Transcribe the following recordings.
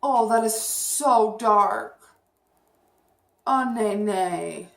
Oh, that is so dark. Oh, nay, nay.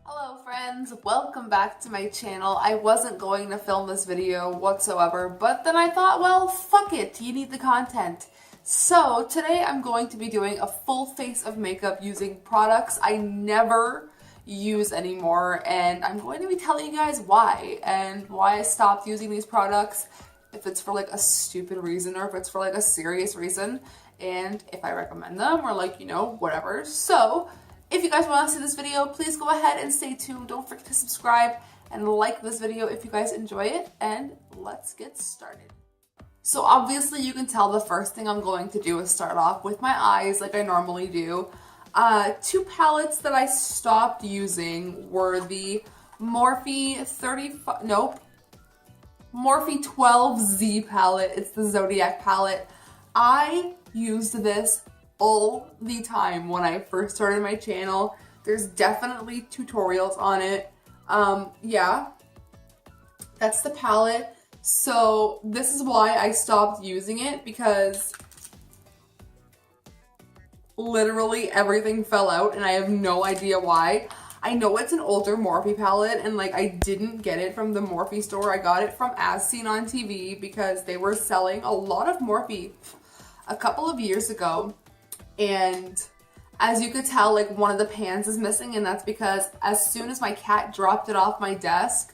Hello friends, welcome back to my channel. I wasn't going to film this video whatsoever, but then I thought, well, fuck it, you need the content. So today I'm going to be doing a full face of makeup using products I never use anymore, and I'm going to be telling you guys why and why I stopped using these products, if it's for like a stupid reason or if it's for like a serious reason, and if I recommend them or like, you know, whatever. So if you guys want to see this video, please go ahead and stay tuned. Don't forget to subscribe and like this video if you guys enjoy it, and let's get started. So obviously you can tell the first thing I'm going to do is start off with my eyes like I normally do. Two palettes that I stopped using were the Morphe 12Z palette. It's the Zodiac palette. I used this all the time when I first started my channel. There's definitely tutorials on it. Yeah, that's the palette. So this is why I stopped using it, because literally everything fell out and I have no idea why. I know it's an older Morphe palette, and like I didn't get it from the Morphe store. I got it from As Seen on TV because they were selling a lot of Morphe a couple of years ago. And as you could tell, like one of the pans is missing, and that's because as soon as my cat dropped it off my desk,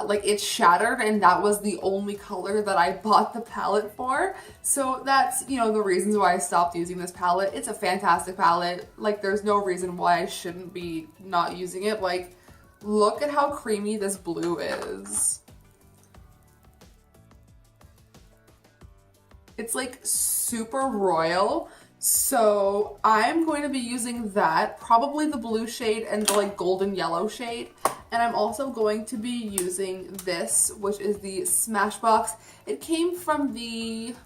like it shattered, and that was the only color that I bought the palette for. So that's, you know, the reasons why I stopped using this palette. It's a fantastic palette. Like there's no reason why I shouldn't be not using it. Like look at how creamy this blue is. It's like super royal. So I'm going to be using that, probably the blue shade and the like golden yellow shade. And I'm also going to be using this, which is the Smashbox. It came from the,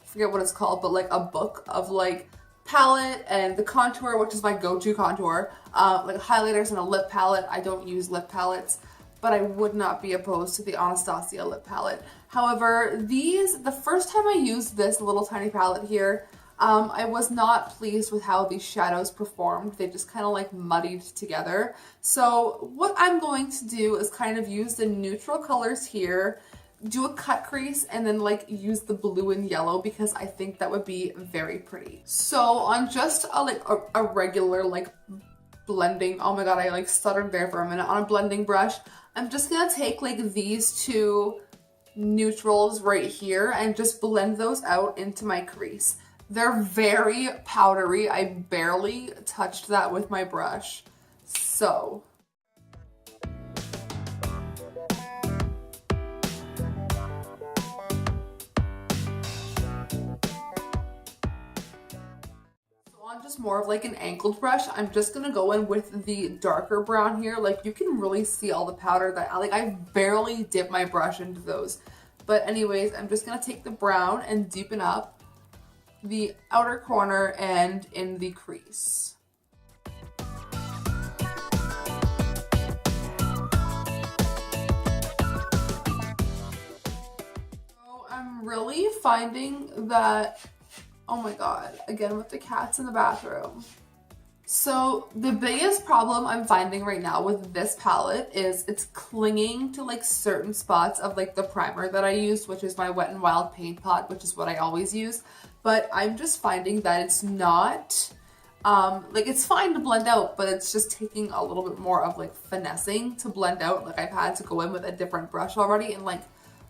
I forget what it's called, but like a book of like palette and the contour, which is my go-to contour, like highlighters and a lip palette. I don't use lip palettes, but I would not be opposed to the Anastasia lip palette. However, the first time I used this little tiny palette here, I was not pleased with how these shadows performed. They just kind of like muddied together. So what I'm going to do is kind of use the neutral colors here, do a cut crease, and then like use the blue and yellow because I think that would be very pretty. So on just a regular like blending, oh my god, I like stuttered there for a minute. On a blending brush, I'm just gonna take like these two neutrals right here and just blend those out into my crease. They're very powdery. I barely touched that with my brush. So on just more of like an angled brush, I'm just gonna go in with the darker brown here. Like you can really see all the powder that I barely dip my brush into those. But anyways, I'm just gonna take the brown and deepen up the outer corner and in the crease. So I'm really finding that, oh my god, again with the cats in the bathroom. So the biggest problem I'm finding right now with this palette is it's clinging to like certain spots of like the primer that I used, which is my Wet n Wild paint pot, which is what I always use. But I'm just finding that it's not, like it's fine to blend out, but it's just taking a little bit more of like finessing to blend out. Like I've had to go in with a different brush already and like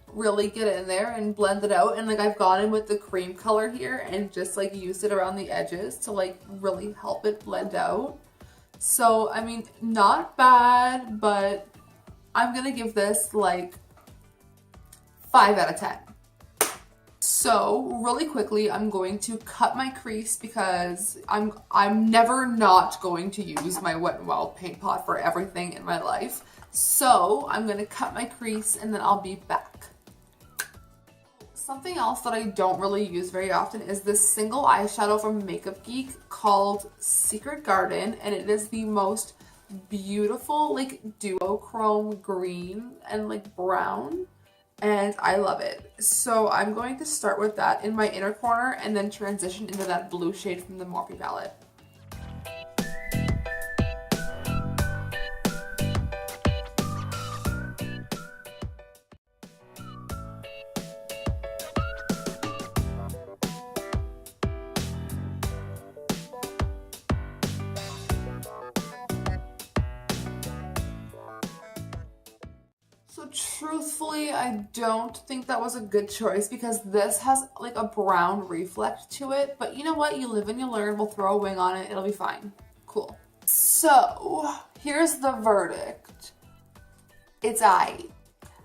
really get in there and blend it out. And like I've gone in with the cream color here and just like used it around the edges to like really help it blend out. So, I mean, not bad, but I'm gonna give this like 5 out of 10. So really quickly, I'm going to cut my crease because I'm never not going to use my Wet n Wild paint pot for everything in my life. So I'm gonna cut my crease and then I'll be back. Something else that I don't really use very often is this single eyeshadow from Makeup Geek called Secret Garden, and it is the most beautiful like duochrome green and like brown. and I love it. So I'm going to start with that in my inner corner and then transition into that blue shade from the Morphe palette. So truthfully, I don't think that was a good choice because this has like a brown reflect to it. But you know what? You live and you learn. We'll throw a wing on it. It'll be fine. Cool. So here's the verdict. It's aight.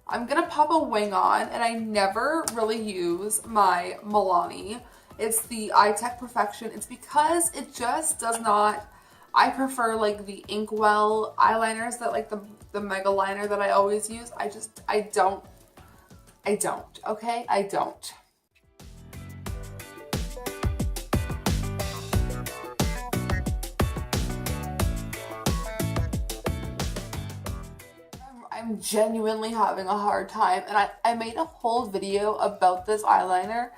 I'm gonna pop a wing on, and I never really use my Milani. It's the Eye Tech Perfection. It's because it just does not, I prefer like the Inkwell eyeliners that like the mega liner that I always use. I don't, okay? I don't. I'm genuinely having a hard time, and I made a whole video about this eyeliner,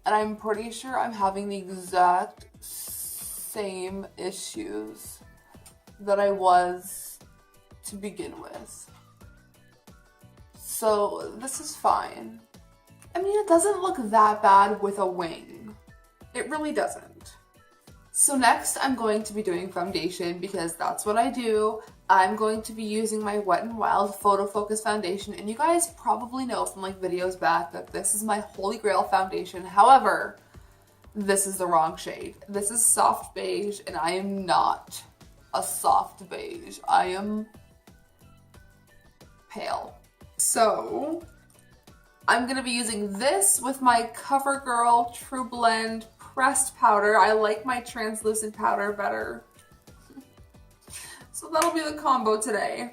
and I'm pretty sure I'm having the exact same issues that I was to begin with. So this is fine. I mean, it doesn't look that bad with a wing. It really doesn't. So next I'm going to be doing foundation because that's what I do. I'm going to be using my Wet n Wild Photo Focus foundation, and you guys probably know from like videos back that this is my holy grail foundation. However, this is the wrong shade. This is soft beige, and I am not a soft beige. I am pale. So I'm gonna be using this with my CoverGirl True Blend pressed powder. I like my translucent powder better. So that'll be the combo today.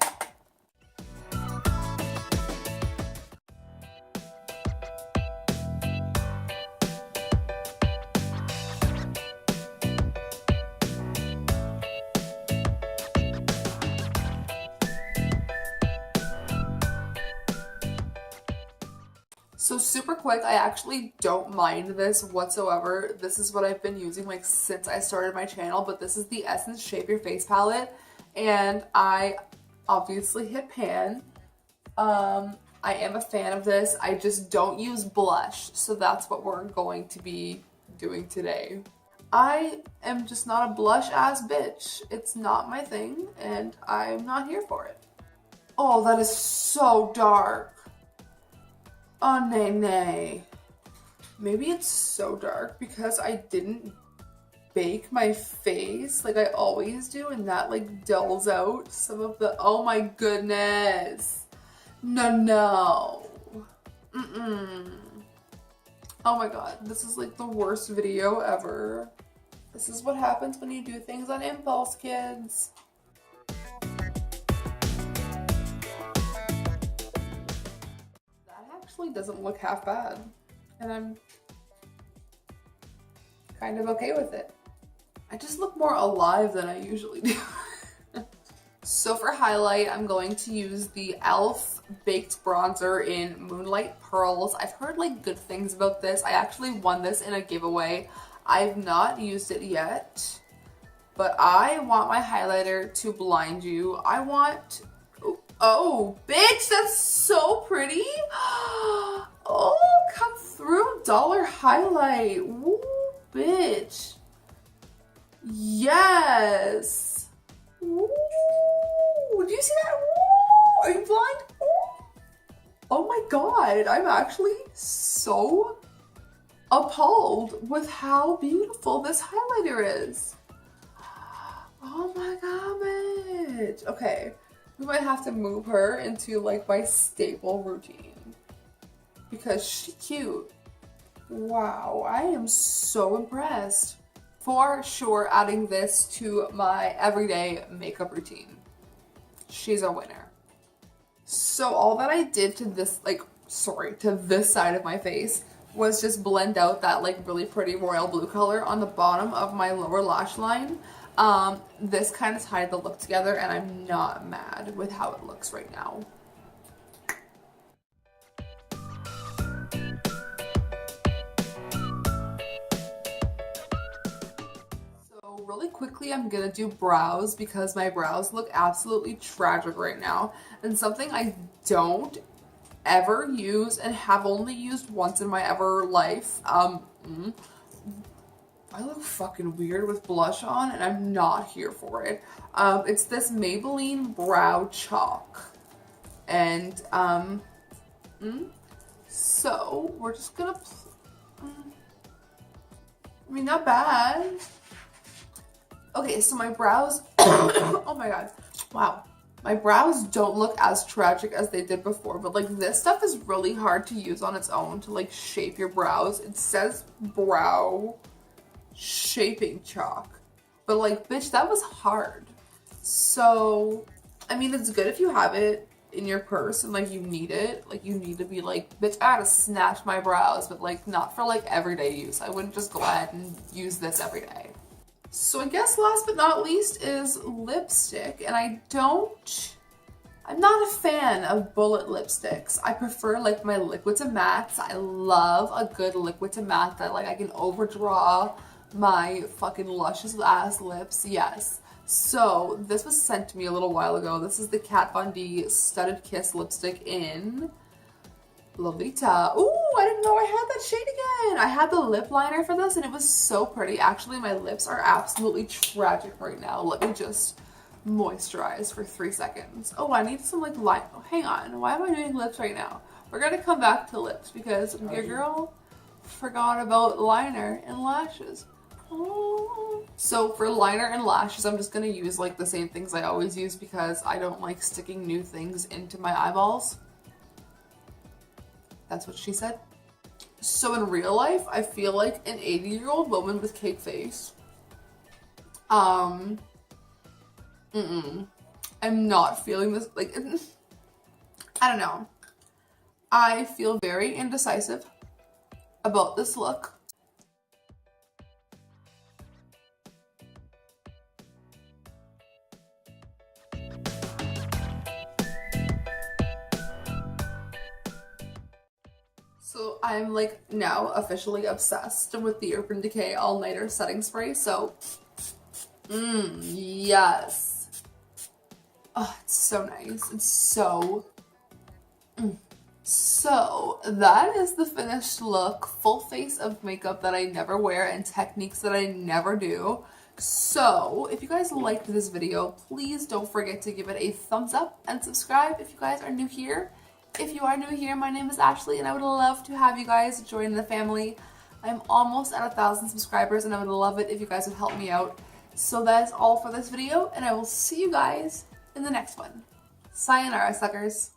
So super quick, I actually don't mind this whatsoever. This is what I've been using like since I started my channel, but this is the Essence Shape Your Face palette, and I obviously hit pan. I am a fan of this. I just don't use blush, so that's what we're going to be doing today. I am just not a blush ass bitch. It's not my thing, and I'm not here for it. Oh, that is so dark. Oh, nay, nay. Maybe it's so dark because I didn't bake my face like I always do, and that like dulls out some of the, oh my goodness. No. Mm-mm. Oh my god, this is like the worst video ever. This is what happens when you do things on impulse, kids. Actually doesn't look half bad, and I'm kind of okay with it. I just look more alive than I usually do. So for highlight, I'm going to use the e.l.f. Baked Bronzer in Moonlight Pearls. I've heard like good things about this. I actually won this in a giveaway. I've not used it yet, but I want my highlighter to blind you. I want, oh, bitch, that's so pretty. Oh, come through, dollar highlight. Woo, bitch. Yes. Woo. Do you see that? Woo. Are you blind? Woo. Oh my god, I'm actually so appalled with how beautiful this highlighter is. Oh my god, bitch. Okay. We might have to move her into like my staple routine because she's cute. Wow, I am so impressed. For sure adding this to my everyday makeup routine. She's a winner. So all that I did to this, to this side of my face was just blend out that like really pretty royal blue color on the bottom of my lower lash line. This kind of tied the look together, and I'm not mad with how it looks right now. really quickly I'm gonna do brows because my brows look absolutely tragic right now. And something I don't ever use and have only used once in my ever life. I look fucking weird with blush on and I'm not here for it. It's this Maybelline Brow Chalk. And, so we're just gonna, I mean, not bad. Okay, so my brows, oh my god, wow. My brows don't look as tragic as they did before, but like this stuff is really hard to use on its own to like shape your brows. It says brow shaping chalk, but like, bitch, that was hard. So, I mean, it's good if you have it in your purse and like you need it. Like you need to be like, bitch, I gotta snatch my brows, but like not for like everyday use. I wouldn't just go ahead and use this every day. So I guess last but not least is lipstick, and I'm not a fan of bullet lipsticks. I prefer like my liquid to mattes. I love a good liquid to matte that like I can overdraw my fucking luscious ass lips, yes. So this was sent to me a little while ago. This is the Kat Von D Studded Kiss lipstick in Lolita. Ooh, I didn't know I had that shade again. I had the lip liner for this and it was so pretty. Actually, my lips are absolutely tragic right now. Let me just moisturize for 3 seconds. Oh, I need some like line. Oh, hang on. Why am I doing lips right now? We're gonna come back to lips because your girl forgot about liner and lashes. Oh. So for liner and lashes, I'm just gonna use like the same things I always use because I don't like sticking new things into my eyeballs. That's what she said. So in real life, I feel like an 80-year-old woman with cake face. I'm not feeling this, like, I don't know. I feel very indecisive about this look. So I'm like now officially obsessed with the Urban Decay All Nighter Setting Spray. So, yes. Oh, it's so nice. It's so, So that is the finished look. Full face of makeup that I never wear and techniques that I never do. So if you guys liked this video, please don't forget to give it a thumbs up and subscribe if you guys are new here. If you are new here, my name is Ashley and I would love to have you guys join the family. I'm almost at 1,000 subscribers and I would love it if you guys would help me out. So that is all for this video and I will see you guys in the next one. Sayonara, suckers.